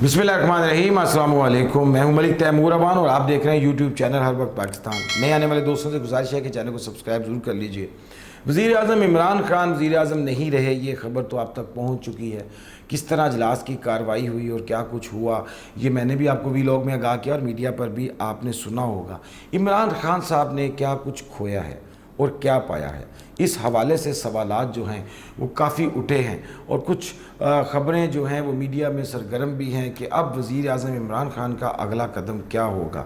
बिस्मिल्लाहिर्रहमानिर्रहीम। अस्सलाम वालेकुम। मैं हूं मलिक तैमूर अवान और आप देख रहे हैं यूट्यूब चैनल हर वक्त पाकिस्तान। नए आने वाले दोस्तों से गुजारिश है कि चैनल को सब्सक्राइब ज़रूर कर लीजिए। वज़ीर आज़म इमरान खान वज़ीर आज़म नहीं रहे, ये खबर तो आप तक पहुंच चुकी है। किस तरह इजलास की कार्रवाई हुई और क्या कुछ हुआ, ये मैंने भी आपको वीलॉग में आगाह किया और मीडिया पर भी आपने सुना होगा। इमरान खान साहब ने क्या कुछ खोया है और क्या पाया है, इस हवाले से सवालात जो हैं वो काफ़ी उठे हैं और कुछ ख़बरें जो हैं वो मीडिया में सरगर्म भी हैं कि अब वज़ीर आज़म इमरान खान का अगला कदम क्या होगा।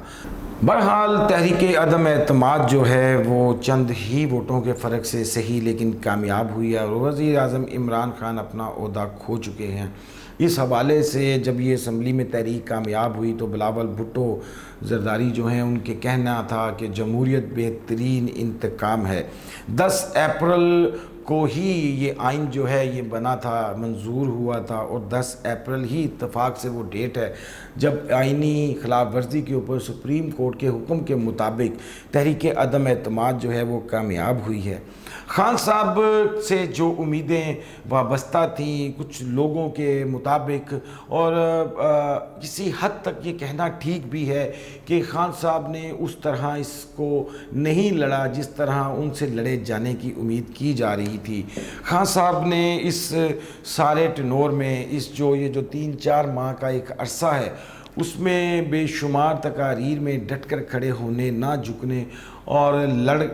बहरहाल तहरीक अदम एतमाद जो है वो चंद ही वोटों के फ़र्क से सही लेकिन कामयाब हुई है और वज़ीर आज़म इमरान खान अपना ओहदा खो चुके हैं। इस हवाले से जब ये असम्बली में तहरीक कामयाब हुई तो बिलावल भुट्टो ज़रदारी जो हैं उनके कहना था कि जमहूरियत बेहतरीन इंतकाम है। 10 अप्रैल को ही ये आइन जो है ये बना था, मंजूर हुआ था और 10 अप्रैल ही इत्तफाक से वो डेट है जब आइनी खिलाफ वर्जी के ऊपर सुप्रीम कोर्ट के हुक्म के मुताबिक तहरीक अदम एतमाद जो है वो कामयाब हुई है। खान साहब से जो उम्मीदें वाबस्ता थीं कुछ लोगों के मुताबिक और किसी हद तक ये कहना ठीक भी है कि खान साहब ने उस तरह इसको नहीं लड़ा जिस तरह उनसे लड़े जाने की उम्मीद की जा रही थी। खान साहब ने इस सारे टेनोर में ये जो 3-4 माह का एक अरसा है उसमें बेशुमार तकारीर में डट कर खड़े होने, ना झुकने और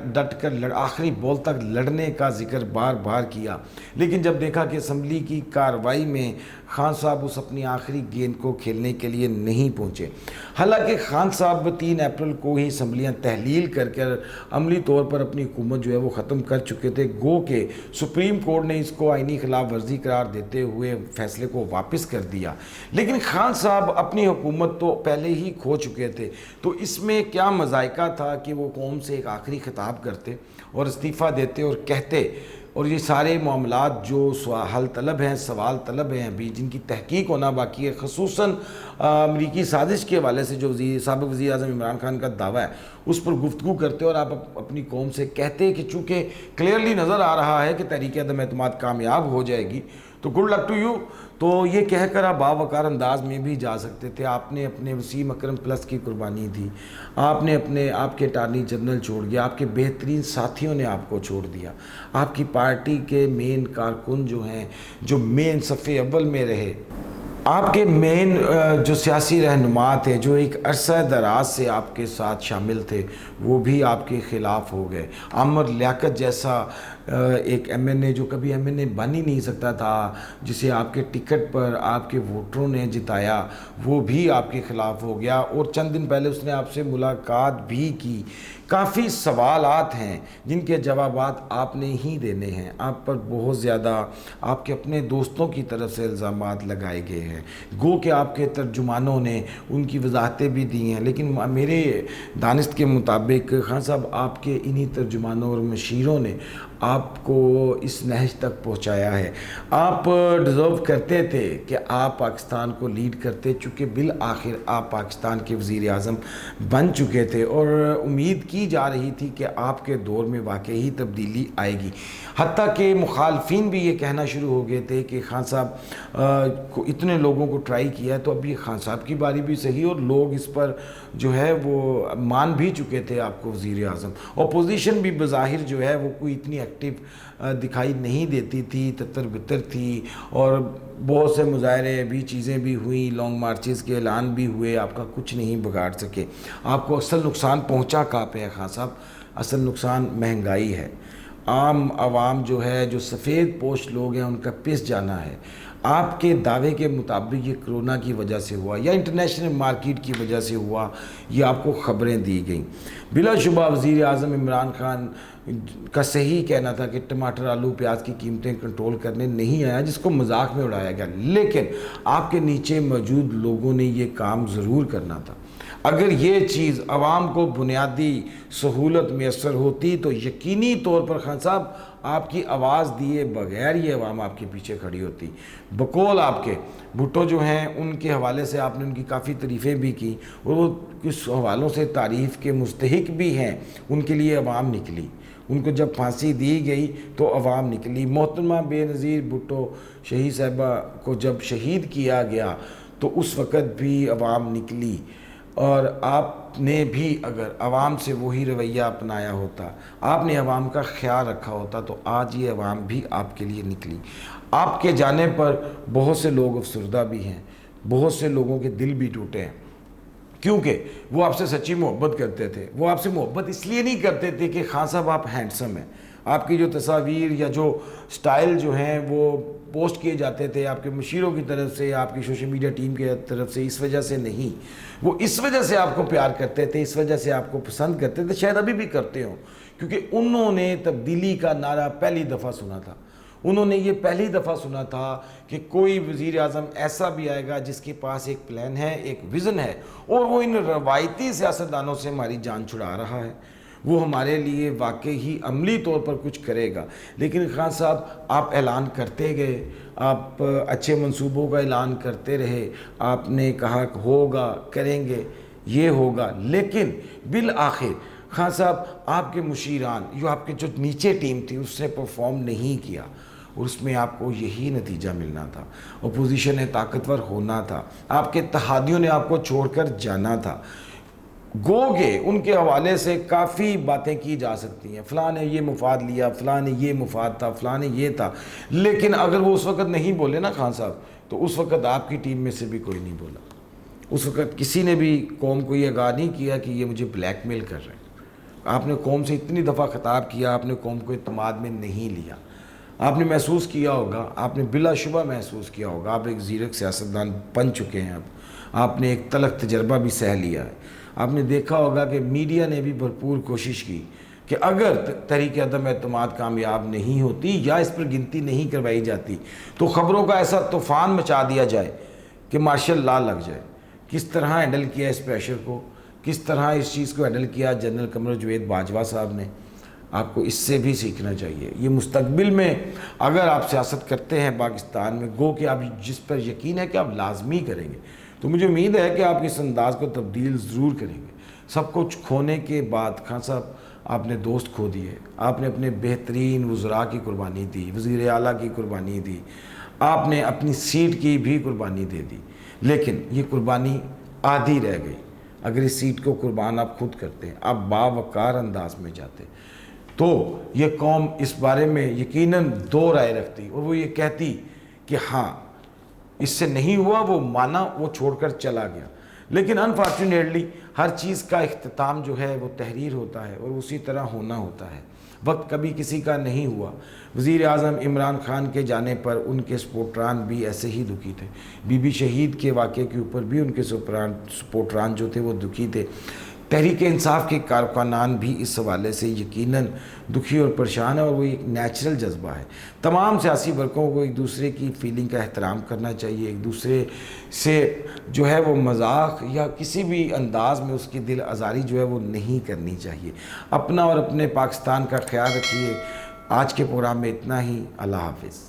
डट कर आखिरी बॉल तक लड़ने का जिक्र बार बार किया। लेकिन जब देखा कि असम्बली की कार्रवाई में खान साहब उस अपनी आखिरी गेंद को खेलने के लिए नहीं पहुँचे। हालांकि खान साहब 3 अप्रैल को ही असम्बलियाँ तहलील कर अमली तौर पर अपनी हुकूमत जो है वो ख़त्म कर चुके थे। गो के सुप्रीम कोर्ट ने इसको आइनी खिलाफ वर्जी करार देते हुए फैसले को वापस कर दिया। लेकिन खान साहब अपनी हुकूमत तो पहले ही खो चुके थे, तो इसमें क्या मज़ायका था कि वो कौम से एक आखिरी खिताब करते और इस्तीफ़ा देते और कहते और ये सारे मामलात जो हल तलब हैं, सवाल तलब हैं, अभी जिनकी तहकीक होना बाकी है, ख़ुसूसन अमरीकी साजिश के हवाले से जो साबिक़ वज़ीर आज़म इमरान खान का दावा है उस पर गुफ्तगू करते और आप अपनी कौम से कहते कि चूँकि क्लियरली नज़र आ रहा है कि तहरीक अदम एतमाद कामयाब हो जाएगी तो गुड लक टू यू, तो ये कहकर आप बावकार अंदाज में भी जा सकते थे। आपने अपने वसीम अकरम प्लस की कुर्बानी दी, आपने आपके अटारनी जनरल छोड़ दिया, आपके बेहतरीन साथियों ने आपको छोड़ दिया, आपकी पार्टी के मेन कारकुन जो हैं जो मेन सफ़े अव्वल में रहे, आपके मेन जो सियासी रहनुमा थे जो एक अरसा दराज से आपके साथ शामिल थे वो भी आपके ख़िलाफ़ हो गए। आमर लियाकत जैसा एक एमएनए जो कभी एमएनए बन ही नहीं सकता था, जिसे आपके टिकट पर आपके वोटरों ने जिताया, वो भी आपके ख़िलाफ़ हो गया और चंद दिन पहले उसने आपसे मुलाकात भी की। काफ़ी सवालात हैं जिनके जवाबात आपने ही देने हैं। आप पर बहुत ज़्यादा आपके अपने दोस्तों की तरफ से इल्ज़ामात लगाए गए हैं। गो कि आपके तर्जुमानों ने उनकी वजाहतें भी दी हैं, लेकिन मेरे दानिस्त के मुताबिक खान साहब आपके इन्हीं तर्जुमानों और मशीरों ने आपको इस नहज तक पहुंचाया है। आप डिज़र्व करते थे कि आप पाकिस्तान को लीड करते, चूँकि बिल आखिर आप पाकिस्तान के वज़ीर आज़म बन चुके थे और उम्मीद की जा रही थी कि आपके दौर में वाकई ही तब्दीली आएगी। हत्ता कि मुखालफिन भी ये कहना शुरू हो गए थे कि खान साहब को इतने लोगों को ट्राई किया है तो अब ये खान साहब की बारी भी सही, और लोग इस पर जो है वो मान भी चुके थे आपको वज़ीर आज़म। अपोजिशन भी बज़ाहिर जो है वो कोई इतनी एक्टिव दिखाई नहीं देती थी, ततर बितर थी और बहुत से मुजाहरे भी, चीज़ें भी हुई, लॉन्ग मार्चेस के ऐलान भी हुए, आपका कुछ नहीं बिगाड़ सके। आपको असल नुकसान पहुंचा कहाँ पे है खान साहब? असल नुकसान महंगाई है। आम आवाम जो है, जो सफ़ेद पोश लोग हैं, उनका पिस जाना है। आपके दावे के मुताबिक ये कोरोना की वजह से हुआ या इंटरनेशनल मार्केट की वजह से हुआ, ये आपको ख़बरें दी गई। बिलाशुबा वज़ीर आज़म इमरान खान का सही कहना था कि टमाटर, आलू, प्याज की कीमतें कंट्रोल करने नहीं आया, जिसको मजाक में उड़ाया गया, लेकिन आपके नीचे मौजूद लोगों ने ये काम ज़रूर करना था। अगर ये चीज़ आवाम को बुनियादी सहूलत मैसर होती तो यकीनी तौर पर खान साहब आपकी आवाज़ दिए बगैर ये अवाम आपके पीछे खड़ी होती। बकौल आपके भुट्टो जो हैं उनके हवाले से आपने उनकी काफ़ी तारीफ़ें भी की और वो किस हवालों से तारीफ़ के मुस्तहिक भी हैं, उनके लिए अवाम निकली। उनको जब फांसी दी गई तो अवाम निकली। मोहतरमा बेनज़ीर भुट्टो शहीद साहिबा को जब शहीद किया गया تو اس وقت بھی عوام نکلی، اور آپ نے بھی اگر عوام سے وہی رویہ اپنایا ہوتا، آپ نے عوام کا خیال رکھا ہوتا، تو آج یہ عوام بھی آپ کے لیے نکلی۔ آپ کے جانے پر بہت سے لوگ افسردہ بھی ہیں، بہت سے لوگوں کے دل بھی ٹوٹے ہیں، کیونکہ وہ آپ سے سچی محبت کرتے تھے۔ وہ آپ سے محبت اس لیے نہیں کرتے تھے کہ خان صاحب آپ ہینڈسم ہیں، آپ کی جو تصاویر یا جو سٹائل جو ہیں وہ پوسٹ کیے جاتے تھے آپ کے مشیروں کی طرف سے، آپ کی سوشل میڈیا ٹیم کی طرف سے، اس وجہ سے نہیں، وہ اس وجہ سے آپ کو پیار کرتے تھے، اس وجہ سے آپ کو پسند کرتے تھے، شاید ابھی بھی کرتے ہوں، کیونکہ انہوں نے تبدیلی کا نعرہ پہلی دفعہ سنا تھا۔ انہوں نے یہ پہلی دفعہ سنا تھا کہ کوئی وزیر اعظم ایسا بھی آئے گا جس کے پاس ایک پلان ہے، ایک ویژن ہے، اور وہ ان روایتی سیاستدانوں سے ہماری جان چھڑا رہا ہے، وہ ہمارے لیے واقعی ہی عملی طور پر کچھ کرے گا۔ لیکن خان صاحب آپ اعلان کرتے گئے، آپ اچھے منصوبوں کا اعلان کرتے رہے، آپ نے کہا کہ ہوگا، کریں گے، یہ ہوگا، لیکن بالآخر خان صاحب آپ کے مشیران، جو آپ کے جو نیچے ٹیم تھی، اس نے پرفارم نہیں کیا، اور اس میں آپ کو یہی نتیجہ ملنا تھا۔ اپوزیشن نے طاقتور ہونا تھا، آپ کے اتحادیوں نے آپ کو چھوڑ کر جانا تھا۔ گو کہ ان کے حوالے سے کافی باتیں کی جا سکتی ہیں، فلاں نے یہ مفاد لیا، فلاں نے یہ مفاد تھا، فلاں نے یہ تھا، لیکن اگر وہ اس وقت نہیں بولے نا خان صاحب، تو اس وقت آپ کی ٹیم میں سے بھی کوئی نہیں بولا۔ اس وقت کسی نے بھی قوم کو یہ آگاہ نہیں کیا کہ یہ مجھے بلیک میل کر رہے ہیں۔ آپ نے قوم سے اتنی دفعہ خطاب کیا، آپ نے قوم کو اعتماد میں نہیں لیا۔ آپ نے محسوس کیا ہوگا، آپ نے بلا شبہ محسوس کیا ہوگا، آپ ایک زیرک سیاستدان بن چکے ہیں، اب آپ نے ایک تلخ تجربہ بھی سہ لیا ہے۔ آپ نے دیکھا ہوگا کہ میڈیا نے بھی بھرپور کوشش کی کہ اگر تحریک عدم اعتماد کامیاب نہیں ہوتی یا اس پر گنتی نہیں کروائی جاتی تو خبروں کا ایسا طوفان مچا دیا جائے کہ مارشل لا لگ جائے۔ کس طرح ہینڈل کیا اس پریشر کو، کس طرح اس چیز کو ہینڈل کیا جنرل قمر جوید باجوہ صاحب نے، آپ کو اس سے بھی سیکھنا چاہیے۔ یہ مستقبل میں اگر آپ سیاست کرتے ہیں پاکستان میں، گو کہ آپ جس پر یقین ہے کہ آپ لازمی کریں گے، تو مجھے امید ہے کہ آپ اس انداز کو تبدیل ضرور کریں گے۔ سب کچھ کھونے کے بعد خان صاحب آپ نے دوست کھو دیے، آپ نے اپنے بہترین وزراء کی قربانی دی، وزیر اعلیٰ کی قربانی دی، آپ نے اپنی سیٹ کی بھی قربانی دے دی، لیکن یہ قربانی آدھی رہ گئی۔ اگر اس سیٹ کو قربان آپ خود کرتے ہیں، آپ باوقار انداز میں جاتے، تو یہ قوم اس بارے میں یقیناً دو رائے رکھتی، اور وہ یہ کہتی کہ ہاں اس سے نہیں ہوا، وہ مانا، وہ چھوڑ کر چلا گیا۔ لیکن انفارچونیٹلی ہر چیز کا اختتام جو ہے وہ تحریر ہوتا ہے، اور اسی طرح ہونا ہوتا ہے۔ وقت کبھی کسی کا نہیں ہوا۔ وزیر اعظم عمران خان کے جانے پر ان کے سپورٹران بھی ایسے ہی دکھی تھے، بی بی شہید کے واقعے کے اوپر بھی ان کے سپورٹران جو تھے وہ دکھی تھے۔ تحریک انصاف کے کارکنان بھی اس حوالے سے یقیناً دکھی اور پریشان ہے، اور وہ ایک نیچرل جذبہ ہے۔ تمام سیاسی ورگوں کو ایک دوسرے کی فیلنگ کا احترام کرنا چاہیے، ایک دوسرے سے جو ہے وہ مذاق یا کسی بھی انداز میں اس کی دل آزاری جو ہے وہ نہیں کرنی چاہیے۔ اپنا اور اپنے پاکستان کا خیال رکھیے۔ آج کے پروگرام میں اتنا ہی، اللہ حافظ۔